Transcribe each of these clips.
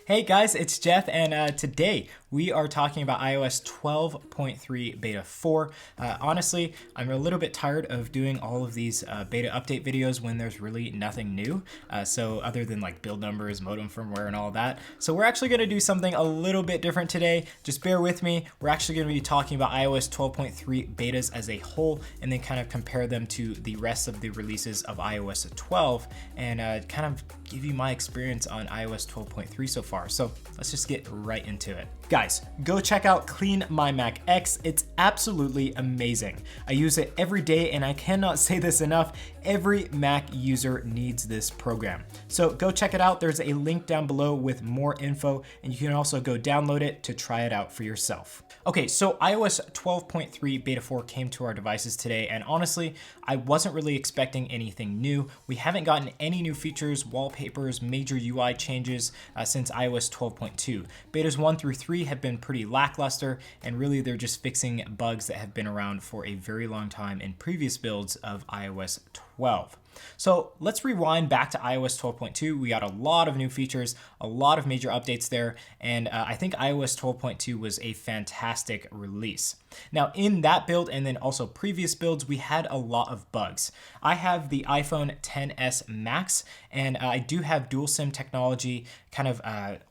Hey guys, it's Jeff, and today we are talking about iOS 12.3 Beta 4. Honestly, I'm a little bit tired of doing all of these beta update videos when there's really nothing new. So other than like build numbers, modem firmware, and all that. So we're actually going to do something a little bit different today. Just bear with me. We're actually going to be talking about iOS 12.3 betas as a whole, and then kind of compare them to the rest of the releases of iOS 12, and kind of give you my experience on iOS 12.3 so far. So let's just get right into it. Guys, go check out Clean My Mac X. It's absolutely amazing. I use it every day, and I cannot say this enough. Every Mac user needs this program. So go check it out. There's a link down below with more info, and you can also go download it to try it out for yourself. Okay, so iOS 12.3 Beta 4 came to our devices today, and honestly, I wasn't really expecting anything new. We haven't gotten any new features, wallpapers, major UI changes since iOS 12.2. Betas 1 through 3 have been pretty lackluster, and really they're just fixing bugs that have been around for a very long time in previous builds of iOS 12. So let's rewind back to iOS 12.2. We got a lot of new features, a lot of major updates there, and I think iOS 12.2 was a fantastic release. Now in that build and then also previous builds, we had a lot of bugs. I have the iPhone XS Max, and I do have dual SIM technology kind of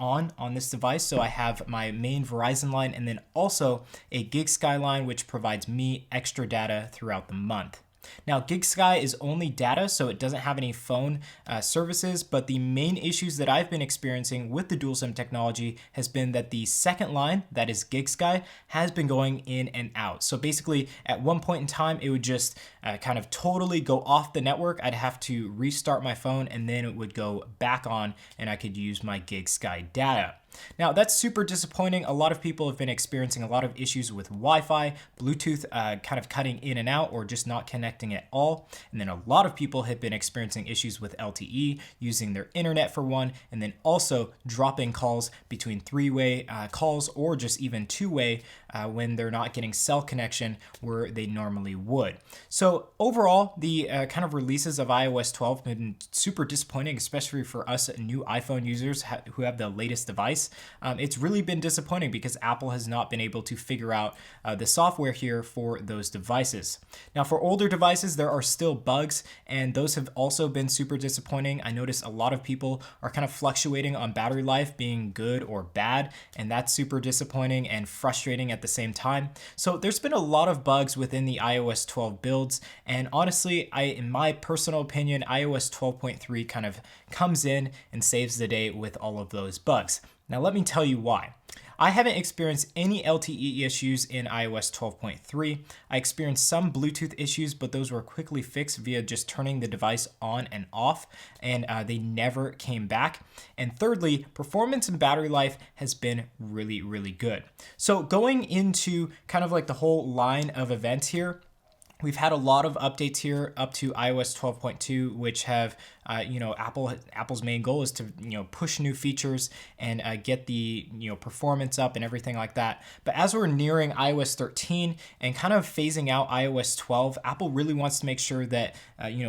on this device. So I have my main Verizon line and then also a GigSky line, which provides me extra data throughout the month. Now, GigSky is only data, so it doesn't have any phone services, but the main issues that I've been experiencing with the dual SIM technology has been that the second line, that is GigSky, has been going in and out. So basically, at one point in time, it would just kind of totally go off the network. I'd have to restart my phone, and then it would go back on, and I could use my GigSky data. Now, that's super disappointing. A lot of people have been experiencing a lot of issues with Wi-Fi, Bluetooth kind of cutting in and out or just not connecting at all. And then a lot of people have been experiencing issues with LTE, using their internet for one, and then also dropping calls between three-way calls or just even two-way when they're not getting cell connection where they normally would. So overall, the kind of releases of iOS 12 have been super disappointing, especially for us new iPhone users who have the latest device. It's really been disappointing because Apple has not been able to figure out the software here for those devices. Now, for older devices, there are still bugs, and those have also been super disappointing. I noticed a lot of people are kind of fluctuating on battery life being good or bad, and that's super disappointing and frustrating at the same time. So there's been a lot of bugs within the iOS 12 builds, and honestly, in my personal opinion, iOS 12.3 kind of comes in and saves the day with all of those bugs. Now let me tell you why. I haven't experienced any LTE issues in iOS 12.3. I experienced some Bluetooth issues, but those were quickly fixed via just turning the device on and off, and they never came back. And thirdly, performance and battery life has been really, really good. So going into kind of like the whole line of events here, we've had a lot of updates here up to iOS 12.2, which have, Apple's main goal is to, push new features and get the, performance up and everything like that. But as we're nearing iOS 13 and kind of phasing out iOS 12, Apple really wants to make sure that,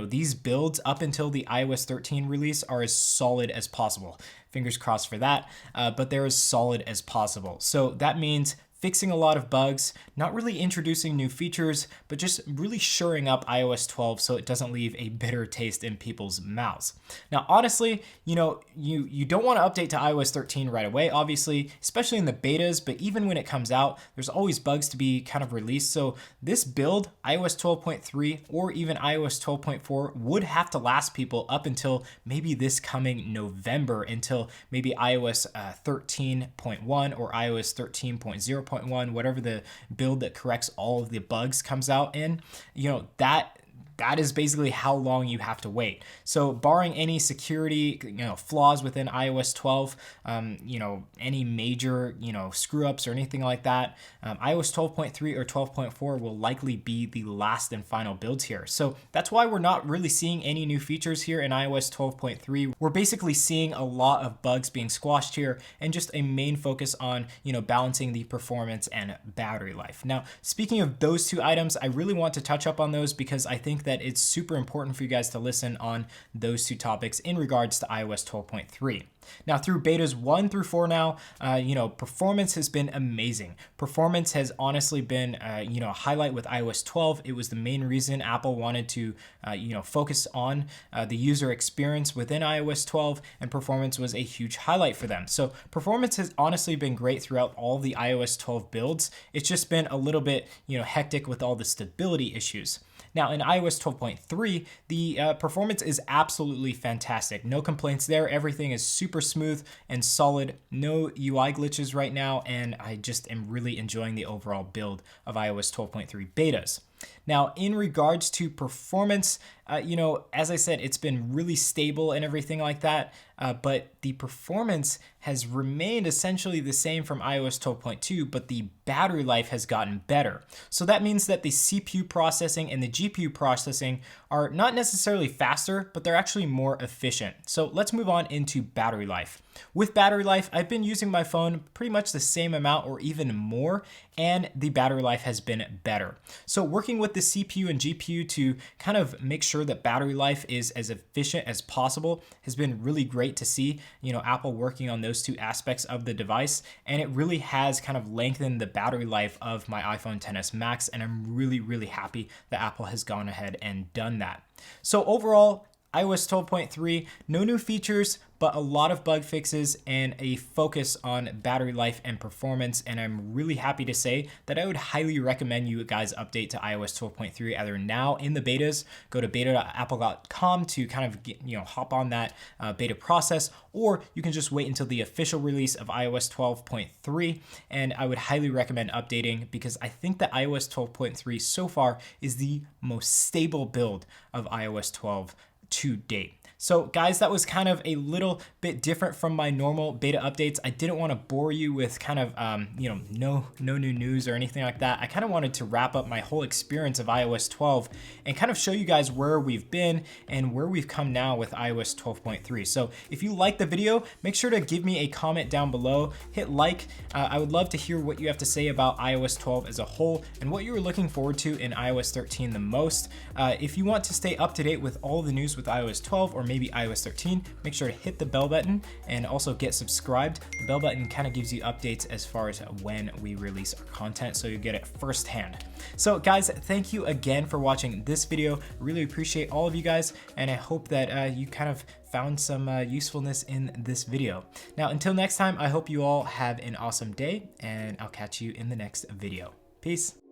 these builds up until the iOS 13 release are as solid as possible. Fingers crossed for that, but they're as solid as possible. So that means fixing a lot of bugs, not really introducing new features, but just really shoring up iOS 12 so it doesn't leave a bitter taste in people's mouths. Now, honestly, you don't want to update to iOS 13 right away, obviously, especially in the betas, but even when it comes out, there's always bugs to be kind of released. So this build, iOS 12.3 or even iOS 12.4, would have to last people up until maybe this coming November, until maybe iOS 13.1 or iOS 13.0. Whatever the build that corrects all of the bugs comes out in, that is basically how long you have to wait. So barring any security, flaws within iOS 12, any major, screw ups or anything like that, iOS 12.3 or 12.4 will likely be the last and final builds here. So that's why we're not really seeing any new features here in iOS 12.3. We're basically seeing a lot of bugs being squashed here and just a main focus on, balancing the performance and battery life. Now, speaking of those two items, I really want to touch up on those because I think that that it's super important for you guys to listen on those two topics in regards to iOS 12.3. Now, through betas 1 through 4 now, performance has been amazing. Performance has honestly been, a highlight with iOS 12. It was the main reason Apple wanted to, focus on the user experience within iOS 12, and performance was a huge highlight for them. So performance has honestly been great throughout all the iOS 12 builds. It's just been a little bit, hectic with all the stability issues. Now, in iOS 12.3, the performance is absolutely fantastic. No complaints there. Everything is super smooth and solid. No UI glitches right now, and I just am really enjoying the overall build of iOS 12.3 betas. Now, in regards to performance, as I said, it's been really stable and everything like that, but the performance has remained essentially the same from iOS 12.2, but the battery life has gotten better. So that means that the CPU processing and the GPU processing are not necessarily faster, but they're actually more efficient. So let's move on into battery life. With battery life, I've been using my phone pretty much the same amount or even more, and the battery life has been better. So working with the CPU and GPU to kind of make sure that battery life is as efficient as possible has been really great to see, Apple working on those two aspects of the device, and it really has kind of lengthened the battery life of my iPhone XS Max, and I'm really, really happy that Apple has gone ahead and done that. So overall, iOS 12.3, no new features, but a lot of bug fixes and a focus on battery life and performance. And I'm really happy to say that I would highly recommend you guys update to iOS 12.3 either now in the betas, go to beta.apple.com to kind of hop on that beta process, or you can just wait until the official release of iOS 12.3. And I would highly recommend updating, because I think that iOS 12.3 so far is the most stable build of iOS 12 to date. So guys, that was kind of a little bit different from my normal beta updates. I didn't want to bore you with kind of, no new news or anything like that. I kind of wanted to wrap up my whole experience of iOS 12 and kind of show you guys where we've been and where we've come now with iOS 12.3. So if you like the video, make sure to give me a comment down below, hit like. I would love to hear what you have to say about iOS 12 as a whole and what you were looking forward to in iOS 13 the most. If you want to stay up to date with all the news with iOS 12 or maybe iOS 13, make sure to hit the bell button and also get subscribed. The bell button kind of gives you updates as far as when we release our content, so you get it firsthand. So guys, thank you again for watching this video. Really appreciate all of you guys, and I hope that you kind of found some usefulness in this video. Now, until next time, I hope you all have an awesome day, and I'll catch you in the next video. Peace.